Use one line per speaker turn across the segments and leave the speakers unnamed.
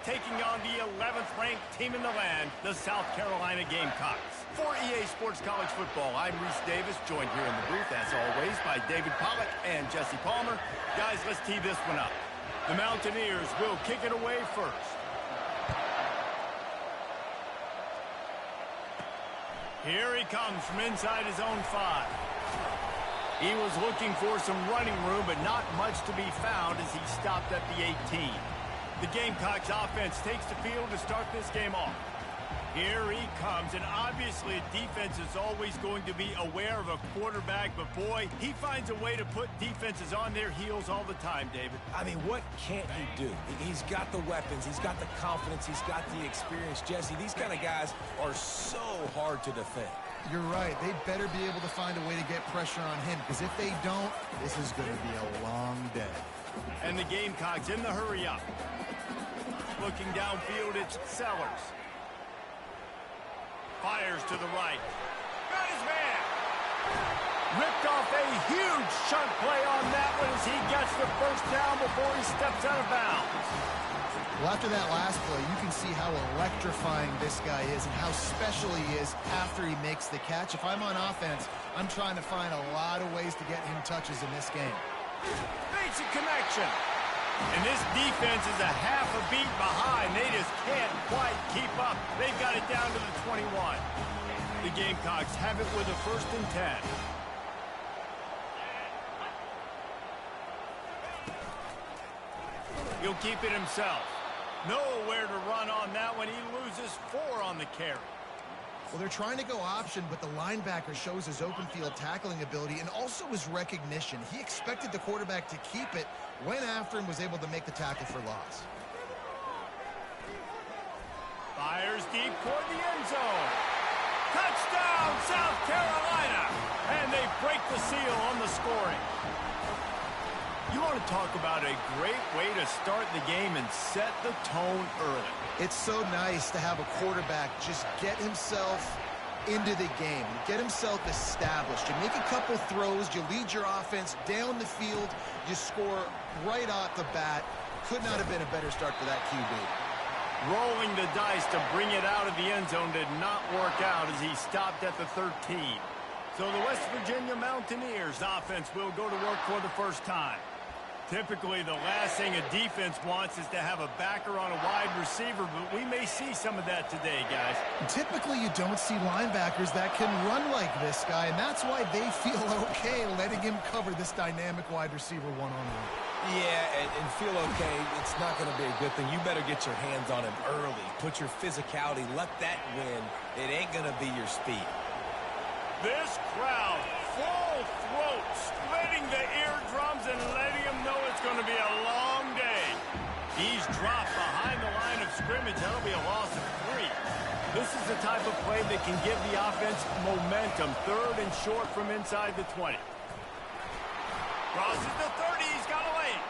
taking on the 11th ranked team in the land, the South Carolina Gamecocks. For EA Sports College Football, I'm Reese Davis, joined here in the booth, as always, by David Pollack and Jesse Palmer. Guys, let's tee this one up. The Mountaineers will kick it away first. Here he comes from inside his own 5. He was looking for some running room, but not much to be found as he stopped at the 18. The Gamecocks offense takes the field to start this game off. Here he comes, and obviously defense is always going to be aware of a quarterback, but boy, he finds a way to put defenses on their heels all the time, David.
I mean, what can't he do? He's got the weapons, he's got the confidence, he's got the experience. Jesse, these kind of guys are so hard to defend.
You're right. They better be able to find a way to get pressure on him, because if they don't, this is going to be a long day.
And the Gamecocks in the hurry up. Looking downfield, it's Sellers. Fires to the right. Got his man. Ripped off a huge chunk play on that one as he gets the first down before he steps out of bounds.
Well, after that last play, you can see how electrifying this guy is and how special he is after he makes the catch. If I'm on offense, I'm trying to find a lot of ways to get him touches in this game.
Basic connection. And this defense is a half a beat behind. They just can't quite keep up. They've got it down to the 21. The Gamecocks have it with a 1st and 10. He'll keep it himself. Nowhere to run on that one. He loses 4 on the carry.
Well, they're trying to go option, but the linebacker shows his open field tackling ability and also his recognition. He expected the quarterback to keep it, went after him, was able to make the tackle for loss.
Fires deep toward the end zone. Touchdown, South Carolina! And they break the seal on the scoring. You want to talk about a great way to start the game and set the tone early.
It's so nice to have a quarterback just get himself into the game, get himself established. You make a couple throws, you lead your offense down the field, you score right off the bat. Could not have been a better start for that QB.
Rolling the dice to bring it out of the end zone did not work out as he stopped at the 13. So the West Virginia Mountaineers offense will go to work for the first time. Typically, the last thing a defense wants is to have a backer on a wide receiver, but we may see some of that today, guys.
Typically, you don't see linebackers that can run like this guy, and that's why they feel okay letting him cover this dynamic wide receiver one-on-one.
Yeah, and feel okay, it's not going to be a good thing. You better get your hands on him early. Put your physicality, let that win. It ain't going to be your speed.
This crowd, full throat, splitting the eardrums and letting them know it's going to be a long day. He's dropped behind the line of scrimmage. That'll be a loss of 3. This is the type of play that can give the offense momentum. 3rd and short from inside the 20. Crosses the 30. He's got a lane.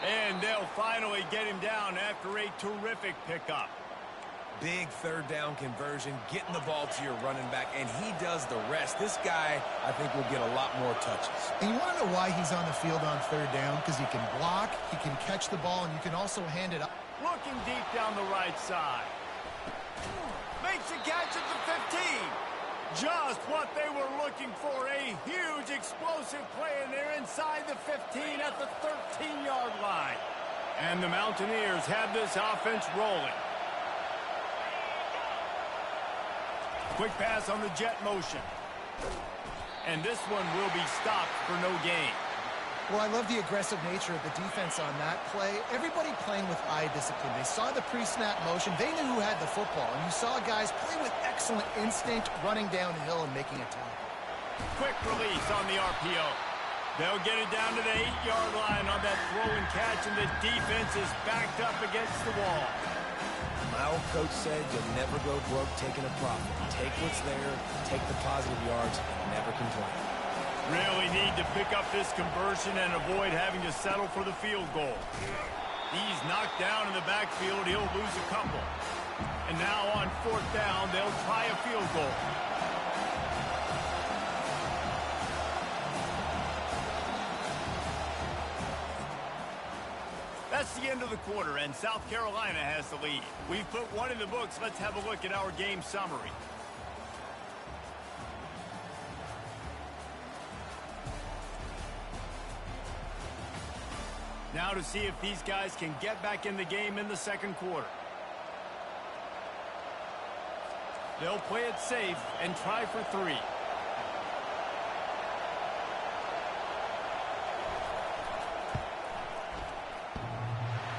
And they'll finally get him down after a terrific pickup.
Big 3rd down conversion, getting the ball to your running back, and he does the rest. This guy, I think, will get a lot more touches.
And you want to know why he's on the field on 3rd down? Because he can block, he can catch the ball, and you can also hand it up.
Looking deep down the right side. Makes a catch at the 15. Just what they were looking for, a huge explosive play, and they're inside the 15 at the 13-yard line. And the Mountaineers have this offense rolling. Quick pass on the jet motion. And this one will be stopped for no gain.
Well, I love the aggressive nature of the defense on that play. Everybody playing with eye discipline. They saw the pre-snap motion. They knew who had the football. And you saw guys play with excellent instinct, running downhill and making a tackle.
Quick release on the RPO. They'll get it down to the 8-yard line on that throw and catch, and the defense is backed up against the wall.
My old coach said you'll never go broke taking a profit. Take what's there, take the positive yards, and never complain.
Really need to pick up this conversion and avoid having to settle for the field goal. He's knocked down in the backfield. He'll lose a couple. And now on 4th down, they'll try a field goal. That's the end of the quarter, and South Carolina has the lead. We've put one in the books. Let's have a look at our game summary. Now to see if these guys can get back in the game in the second quarter. They'll play it safe and try for three.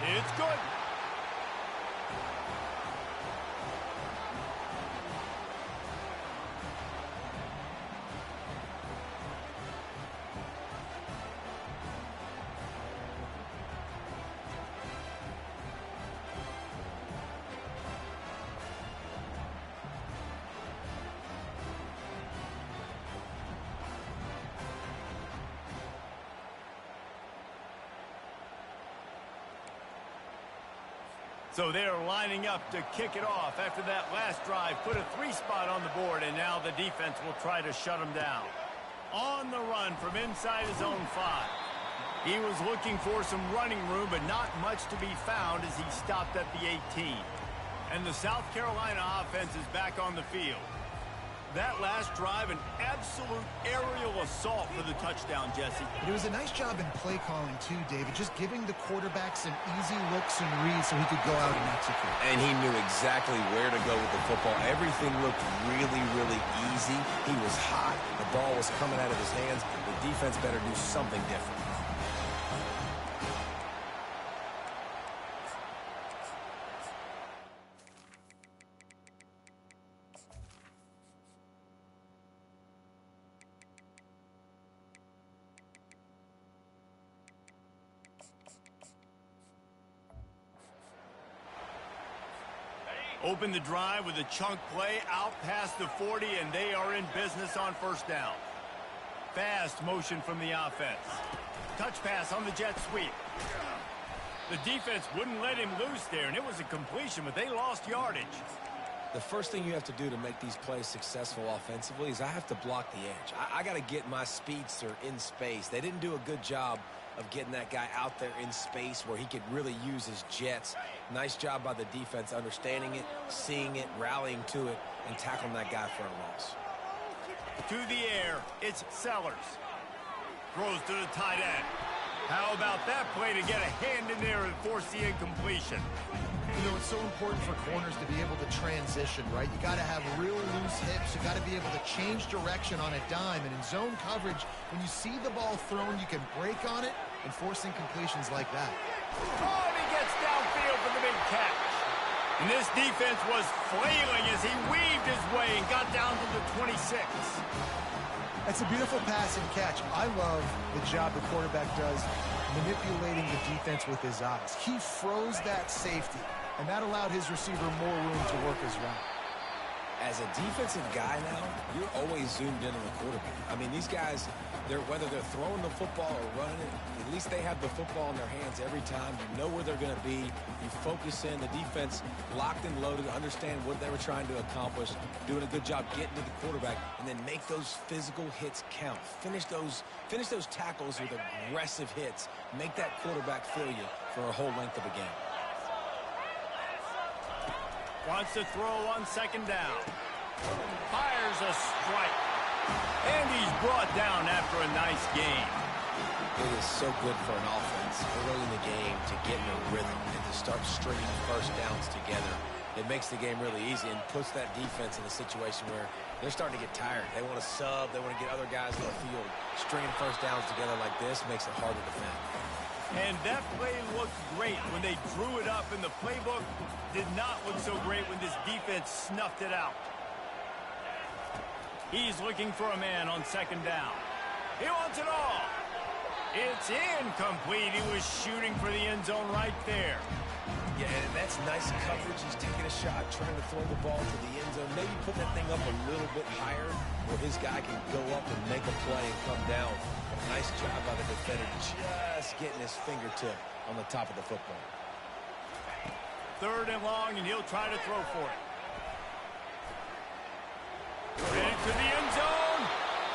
It's good. So they're lining up to kick it off after that last drive. Put a 3-spot on the board, and now the defense will try to shut them down. On the run from inside his own 5. He was looking for some running room, but not much to be found as he stopped at the 18. And the South Carolina offense is back on the field. That last drive, an absolute aerial assault for the touchdown, Jesse.
It was a nice job in play calling, too, David, just giving the quarterback some easy looks and reads so he could go out and execute.
And he knew exactly where to go with the football. Everything looked really, really easy. He was hot. The ball was coming out of his hands. The defense better do something different.
Open the drive with a chunk play out past the 40, and they are in business on first down. Fast motion from the offense. Touch pass on the jet sweep. The defense wouldn't let him loose there, and it was a completion, but they lost yardage.
The first thing you have to do to make these plays successful offensively is I have to block the edge. I got to get my speedster in space. They didn't do a good job of getting that guy out there in space where he could really use his jets. Nice job by the defense understanding it, seeing it, rallying to it, and tackling that guy for a loss.
To the air, it's Sellers. Throws to the tight end. How about that play to get a hand in there and force the incompletion?
You know, it's so important for corners to be able to transition, right? You got to have real loose hips. You got to be able to change direction on a dime. And in zone coverage, when you see the ball thrown, you can break on it and force incompletions like that.
Oh, and he gets downfield for the big catch. And this defense was flailing as he weaved his way and got down to the 26.
That's a beautiful pass and catch. I love the job the quarterback does manipulating the defense with his eyes. He froze that safety, and that allowed his receiver more room to work his route.
As a defensive guy now, you're always zoomed in on the quarterback. I mean, these guys, whether they're throwing the football or running it, at least they have the football in their hands every time. You know where they're going to be. You focus in. The defense locked and loaded, understand what they were trying to accomplish, doing a good job getting to the quarterback, and then make those physical hits count. Finish those tackles with aggressive hits. Make that quarterback feel you for a whole length of a game.
Wants to throw on second down. Fires a strike. And he's brought down after a nice game.
It is so good for an offense early in the game to get in a rhythm and to start stringing first downs together. It makes the game really easy and puts that defense in a situation where they're starting to get tired. They want to sub. They want to get other guys on the field. Stringing first downs together like this makes it hard to defend.
And that play looked great when they drew it up, and the playbook did not look so great when this defense snuffed it out. He's looking for a man on second down. He wants it all. It's incomplete. He was shooting for the end zone right there.
Yeah, and that's nice coverage. He's taking a shot, trying to throw the ball to the end zone. Maybe put that thing up a little bit higher where his guy can go up and make a play and come down. Nice job by the defender just getting his fingertip on the top of the football.
Third and long, and he'll try to throw for it. Ready to the end zone.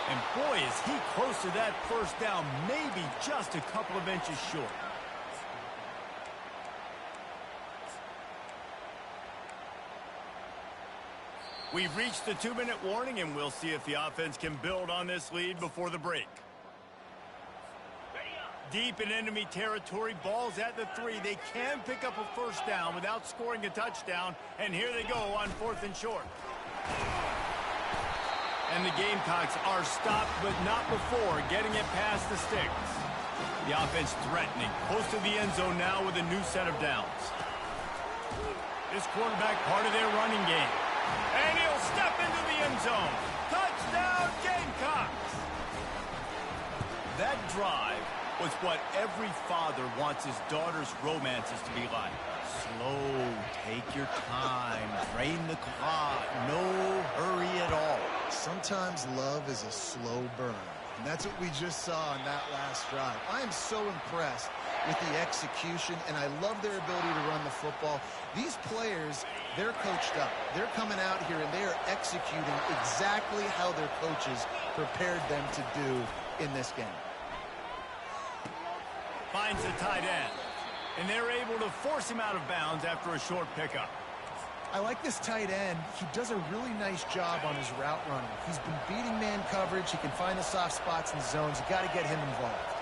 And boy, is he close to that first down, maybe just a couple of inches short. We've reached the 2-minute warning, and we'll see if the offense can build on this lead before the break. Deep in enemy territory, ball's at the 3. They can pick up a first down without scoring a touchdown, and here they go on 4th and short. And the Gamecocks are stopped, but not before getting it past the sticks. The offense threatening, close to the end zone now with a new set of downs. This quarterback part of their running game. And he'll step into the end zone. Touchdown, Gamecocks! That drive was what every father wants his daughter's romances to be like. Slow, take your time, drain the clock, no hurry at all.
Sometimes love is a slow burn. And that's what we just saw on that last drive. I am so impressed with the execution, and I love their ability to run the football. These players, they're coached up. They're coming out here, and they are executing exactly how their coaches prepared them to do in this game.
Finds the tight end, and they're able to force him out of bounds after a short pickup.
I like this tight end. He does a really nice job on his route running. He's been beating man coverage. He can find the soft spots and zones. You got to get him involved.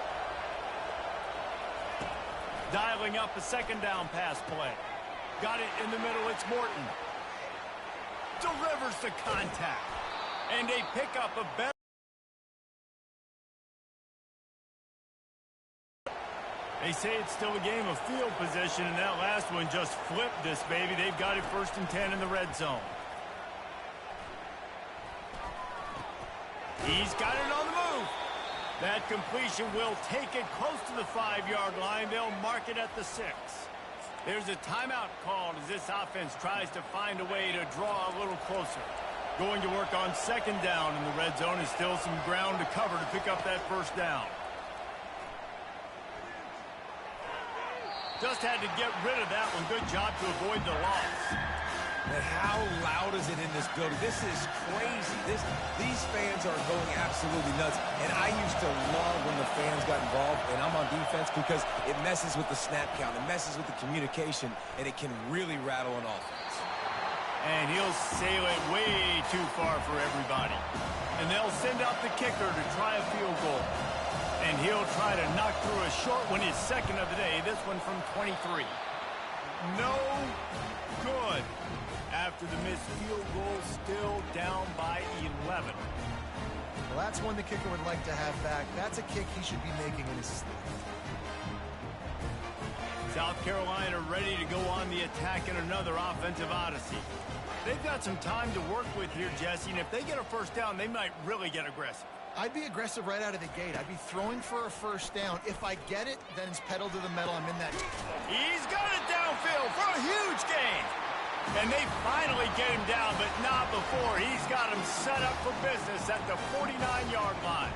Dialing up a 2nd down pass play. Got it in the middle. It's Morton. Delivers the contact. And they pick up a better. They say it's still a game of field position, and that last one just flipped this baby. They've got it 1st and 10 in the red zone. He's got it on the move. That completion will take it close to the 5-yard line. They'll mark it at the 6. There's a timeout called as this offense tries to find a way to draw a little closer. Going to work on 2nd down in the red zone. Is still some ground to cover to pick up that 1st down. Just had to get rid of that one. Good job to avoid the loss.
And how loud is it in this building? This is crazy. These fans are going absolutely nuts. And I used to love when the fans got involved, and I'm on defense, because it messes with the snap count. It messes with the communication, and it can really rattle an offense.
And he'll sail it way too far for everybody. And they'll send out the kicker to try a field goal. And he'll try to knock through a short one, his 2nd of the day, this one from 23. No good. After the missed field goal, still down by 11.
Well, that's one the kicker would like to have back. That's a kick he should be making in his sleep.
South Carolina ready to go on the attack in another offensive odyssey. They've got some time to work with here, Jesse, and if they get a 1st down, they might really get aggressive.
I'd be aggressive right out of the gate. I'd be throwing for a 1st down. If I get it, then it's pedal to the metal. I'm in that.
He's got it downfield for a huge gain. And they finally get him down, but not before. He's got him set up for business at the 49-yard line.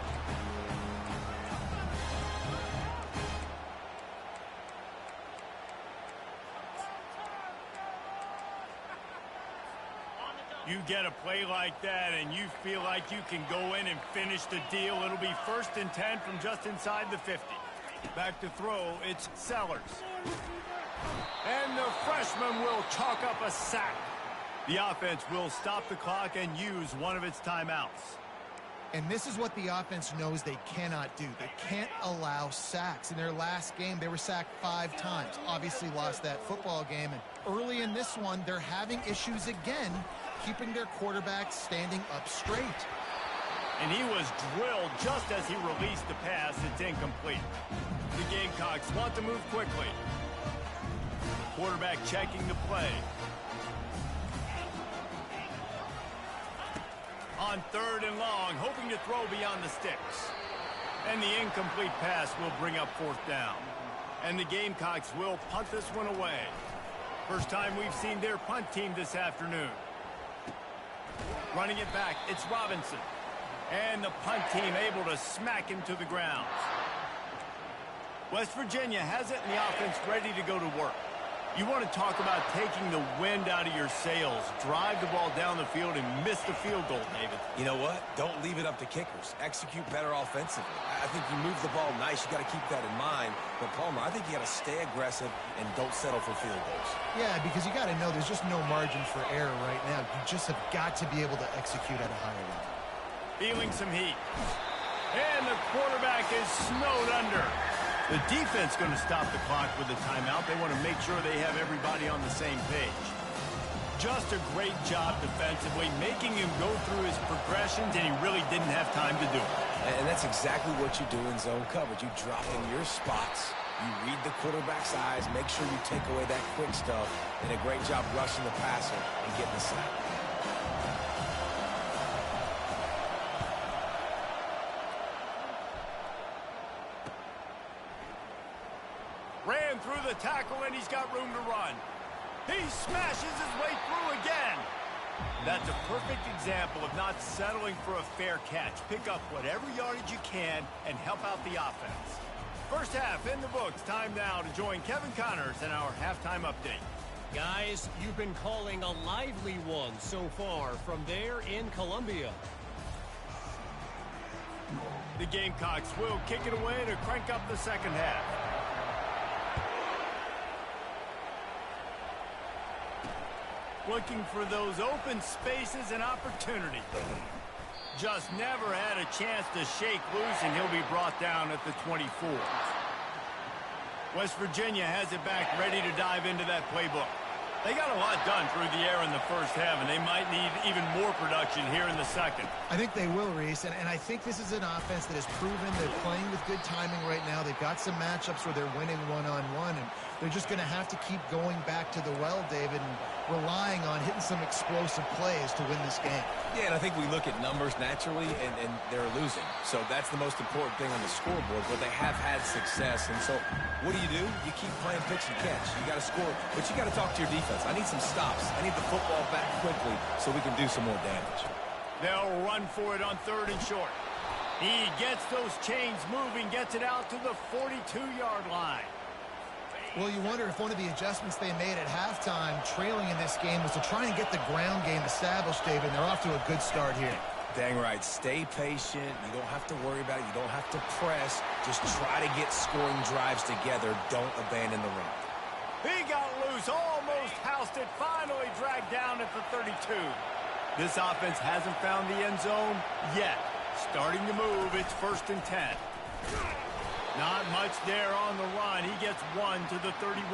You get a play like that and you feel like you can go in and finish the deal. It'll be 1st and 10 from just inside the 50. Back to throw, it's Sellers. And the freshman will chalk up a sack. The offense will stop the clock and use one of its timeouts.
And this is what the offense knows they cannot do. They can't allow sacks. In their last game, they were sacked 5 times. Obviously lost that football game. And early in this one, they're having issues again, keeping their quarterback standing up straight.
And he was drilled just as he released the pass. It's incomplete. The Gamecocks want to move quickly. Quarterback checking the play. On 3rd and long, hoping to throw beyond the sticks. And the incomplete pass will bring up 4th down. And the Gamecocks will punt this one away. First time we've seen their punt team this afternoon. Running it back, it's Robinson. And the punt team able to smack him to the ground. West Virginia has it, and the offense ready to go to work. You want to talk about taking the wind out of your sails. Drive the ball down the field and miss the field goal, David.
You know what? Don't leave it up to kickers. Execute better offensively. I think you move the ball nice. You got to keep that in mind. But, Palmer, I think you got to stay aggressive and don't settle for field goals.
Yeah, because you got to know there's just no margin for error right now. You just have got to be able to execute at a higher level.
Feeling some heat. And the quarterback is snowed under. The defense going to stop the clock with a timeout. They want to make sure they have everybody on the same page. Just a great job defensively, making him go through his progressions, and he really didn't have time to do it.
And that's exactly what you do in zone coverage. You drop in your spots, you read the quarterback's eyes, make sure you take away that quick stuff, and a great job rushing the passer and getting the sack.
Ran through the tackle, and he's got room to run. He smashes his way through again. That's a perfect example of not settling for a fair catch. Pick up whatever yardage you can and help out the offense. First half in the books. Time now to join Kevin Connors in our halftime update.
Guys, you've been calling a lively one so far from there in Columbia.
The Gamecocks will kick it away to crank up the second half. Looking for those open spaces and opportunity. Just never had a chance to shake loose, and he'll be brought down at the 24. West Virginia has it back, ready to dive into that playbook. They got a lot done through the air in the first half, and they might need even more production here in the second.
I think they will, Reese, and I think this is an offense that has proven they're playing with good timing right now. They've got some matchups where they're winning one-on-one, and they're just going to have to keep going back to the well, David, and relying on hitting some explosive plays to win this game.
Yeah, and I think we look at numbers naturally, and they're losing. So that's the most important thing on the scoreboard, but they have had success. And so what do? You keep playing pitch and catch. You got to score, but you got to talk to your defense. I need some stops. I need the football back quickly so we can do some more damage.
They'll run for it on 3rd and short. He gets those chains moving, gets it out to the 42-yard line.
Well, you wonder if one of the adjustments they made at halftime, trailing in this game, was to try and get the ground game established, David, and they're off to a good start here.
Dang right. Stay patient. You don't have to worry about it. You don't have to press. Just try to get scoring drives together. Don't abandon the run.
He got loose, almost housed it, finally dragged down at the 32. This offense hasn't found the end zone yet. Starting to move, it's 1st and 10. Not much there on the run. He gets one to the 31.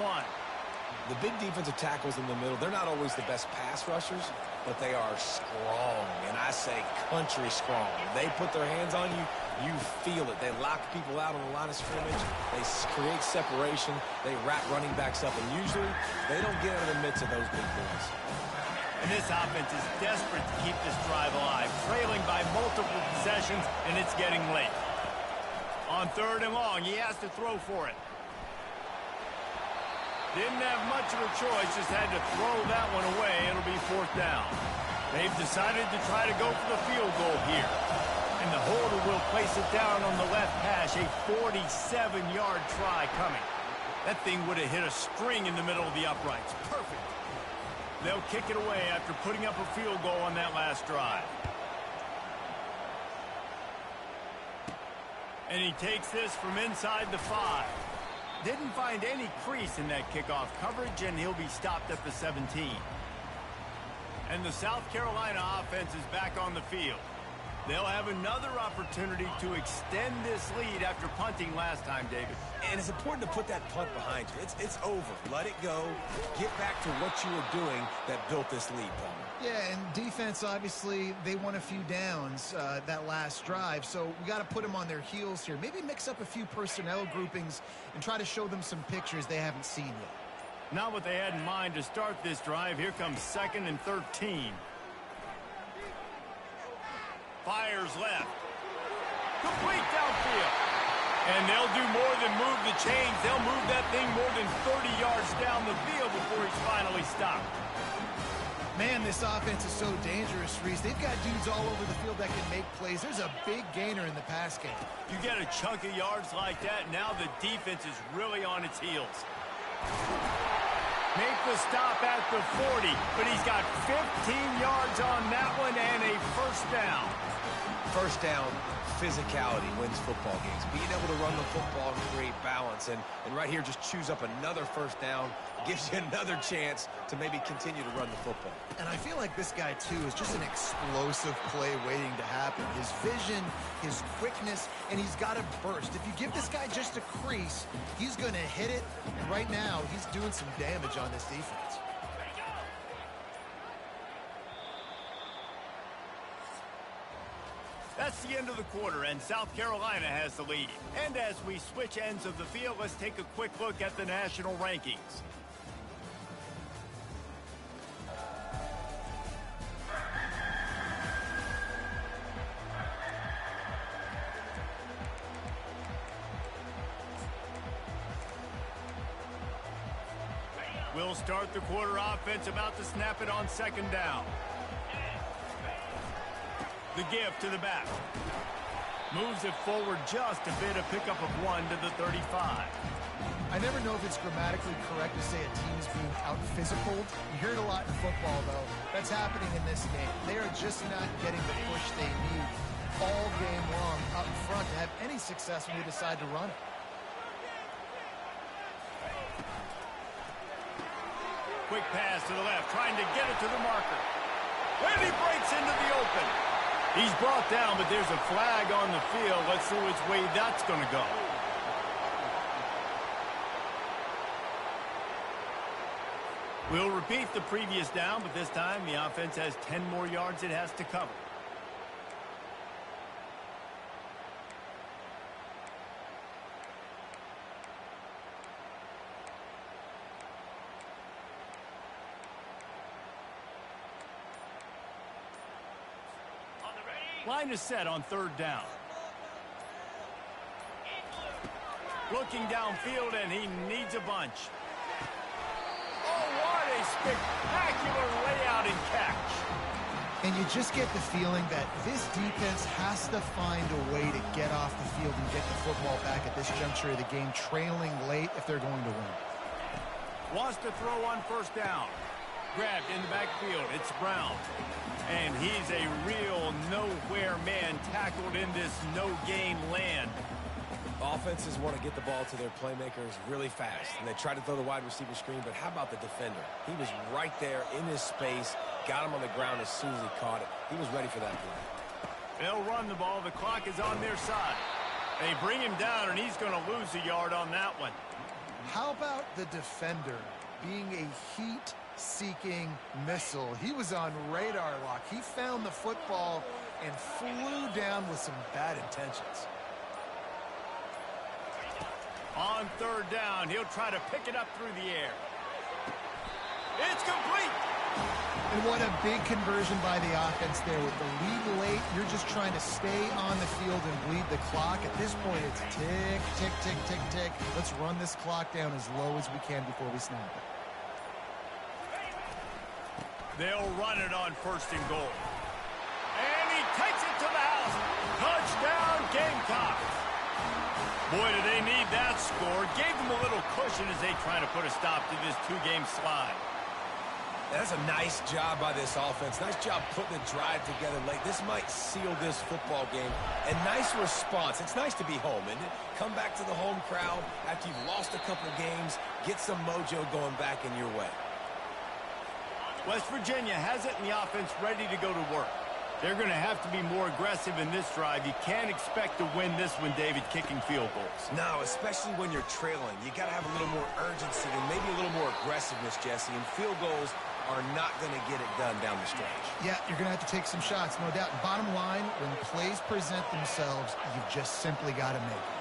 The big defensive tackles in the middle, they're not always the best pass rushers, but they are strong, and I say country strong. They put their hands on you, you feel it. They lock people out on the line of scrimmage. They create separation. They wrap running backs up, and usually they don't get out of the midst of those big boys.
And this offense is desperate to keep this drive alive, trailing by multiple possessions, and it's getting late. On 3rd and long, he has to throw for it. Didn't have much of a choice, just had to throw that one away. It'll be 4th down. They've decided to try to go for the field goal here. And the holder will place it down on the left hash, a 47-yard try coming. That thing would have hit a string in the middle of the uprights. Perfect. They'll kick it away after putting up a field goal on that last drive. And he takes this from inside the 5. Didn't find any crease in that kickoff coverage, and he'll be stopped at the 17. And the South Carolina offense is back on the field. They'll have another opportunity to extend this lead after punting last time, David.
And it's important to put that punt behind you. It's over. Let it go. Get back to what you were doing that built this lead, Palmer.
Yeah, and defense, obviously, they won a few downs that last drive, so we got to put them on their heels here. Maybe mix up a few personnel groupings and try to show them some pictures they haven't seen yet.
Not what they had in mind to start this drive. Here comes 2nd and 13. Fires left. Complete downfield. And they'll do more than move the chains. They'll move that thing more than 30 yards down the field before he's finally stopped.
Man, this offense is so dangerous, Reese. They've got dudes all over the field that can make plays. There's a big gainer in the pass game.
You get a chunk of yards like that, now the defense is really on its heels. Make the stop at the 40, but he's got 15 yards on that one and a first down.
First down, physicality wins football games. Being able to run the football and create balance. And right here, just choose up another first down. Gives you another chance to maybe continue to run the football.
And I feel like this guy, too, is just an explosive play waiting to happen. His vision, his quickness, and he's got a burst. If you give this guy just a crease, he's going to hit it. And right now, he's doing some damage on this defense.
That's the end of the quarter, and South Carolina has the lead. And as we switch ends of the field, let's take a quick look at the national rankings. We'll start the quarter offense, about to snap it on second down. The give to the back. Moves it forward just a bit, a pickup of 1 to the 35.
I never know if it's grammatically correct to say a team's being out-physical. You hear it a lot in football, though. That's happening in this game. They are just not getting the push they need all game long up front to have any success when they decide to run it.
Quick pass to the left, trying to get it to the marker. And he breaks into the open. He's brought down, but there's a flag on the field. Let's see which way that's going to go. We'll repeat the previous down, but this time the offense has 10 more yards it has to cover. Line is set on third down. Looking downfield, and he needs a bunch. Oh, what a spectacular layout and catch.
And you just get the feeling that this defense has to find a way to get off the field and get the football back at this juncture of the game, trailing late if they're going to win.
Wants to throw on first down. Grabbed in the backfield. It's Brown. And he's a real nowhere man, tackled in this no-gain land.
Offenses want to get the ball to their playmakers really fast, and they try to throw the wide receiver screen, but how about the defender? He was right there in his space, got him on the ground as soon as he caught it. He was ready for that play.
They'll run the ball. The clock is on their side. They bring him down, and he's going to lose a yard on that one.
How about the defender being a heat-seeking missile? He was on radar lock. He found the football and flew down with some bad intentions.
On third down, he'll try to pick it up through the air. It's complete.
And what a big conversion by the offense there. With the lead late, you're just trying to stay on the field and bleed the clock. At this point, it's tick, tick, tick, tick, tick. Let's run this clock down as low as we can before we snap it.
They'll run it on first and goal. And he takes it to the house. Touchdown, Gamecocks. Boy, do they need that score. Gave them a little cushion as they try to put a stop to this two-game slide.
That's a nice job by this offense. Nice job putting the drive together late. This might seal this football game. And nice response. It's nice to be home, isn't it? Come back to the home crowd after you've lost a couple games. Get some mojo going back in your way.
West Virginia has it in the offense ready to go to work. They're going to have to be more aggressive in this drive. You can't expect to win this one, David, kicking field goals.
No, especially when you're trailing. You got to have a little more urgency and maybe a little more aggressiveness, Jesse. And field goals are not going to get it done down the stretch.
Yeah, you're going to have to take some shots, no doubt. Bottom line, when plays present themselves, you've just simply got to make it.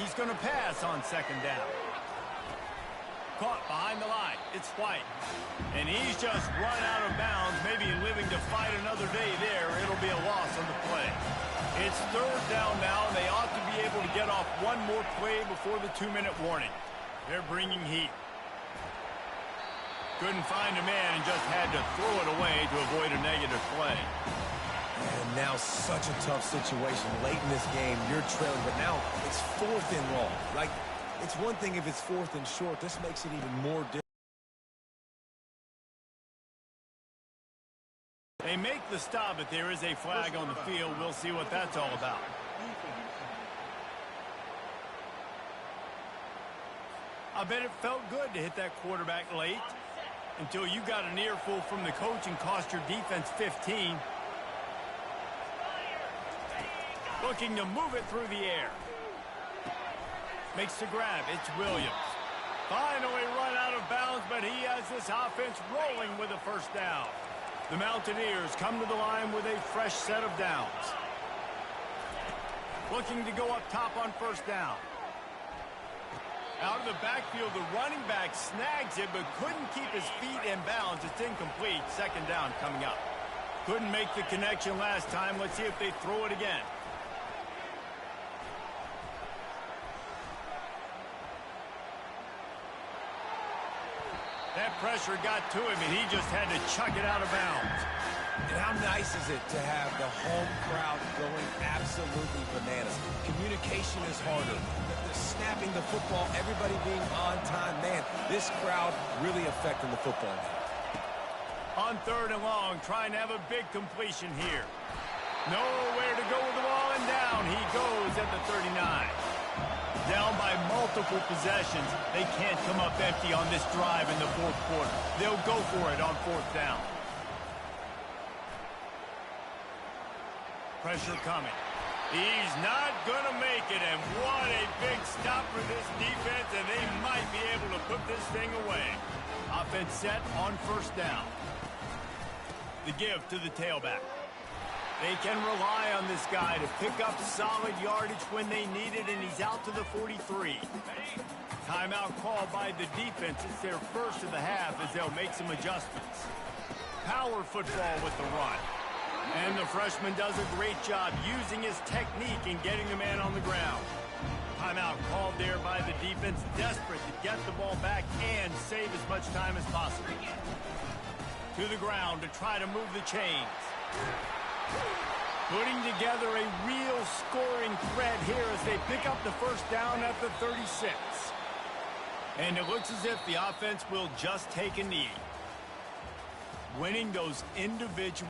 He's going to pass on second down. Caught behind the line. It's White. And he's just run out of bounds, maybe living to fight another day there. It'll be a loss on the play. It's third down now. They ought to be able to get off one more play before the 2-minute warning. They're bringing heat. Couldn't find a man and just had to throw it away to avoid a negative play.
And now such a tough situation. Late in this game, you're trailing, but now it's fourth and long. Like, it's one thing if it's fourth and short. This makes it even more difficult.
They make the stop, but there is a flag on the field. We'll see what that's all about. I bet it felt good to hit that quarterback late until you got an earful from the coach and cost your defense 15. Looking to move it through the air. Makes the grab. It's Williams. Finally run out of bounds, but he has this offense rolling with a first down. The Mountaineers come to the line with a fresh set of downs. Looking to go up top on first down. Out of the backfield, the running back snags it, but couldn't keep his feet in bounds. It's incomplete. Second down coming up. Couldn't make the connection last time. Let's see if they throw it again. That pressure got to him, and he just had to chuck it out of bounds.
And how nice is it to have the home crowd going absolutely bananas? Communication is harder. The snapping the football, everybody being on time. Man, this crowd really affecting the football game.
On third and long, trying to have a big completion here. Nowhere to go with the ball, and down he goes at the 39. Down by multiple possessions. They can't come up empty on this drive in the fourth quarter. They'll go for it on fourth down. Pressure coming. He's not going to make it, and what a big stop for this defense, and they might be able to put this thing away. Offense set on first down. The give to the tailback. They can rely on this guy to pick up solid yardage when they need it, and he's out to the 43. Timeout called by the defense. It's their first of the half as they'll make some adjustments. Power football with the run. And the freshman does a great job using his technique and getting the man on the ground. Timeout called there by the defense, desperate to get the ball back and save as much time as possible. To the ground to try to move the chains. Putting together a real scoring threat here as they pick up the first down at the 36. And it looks as if the offense will just take a knee. Winning those individual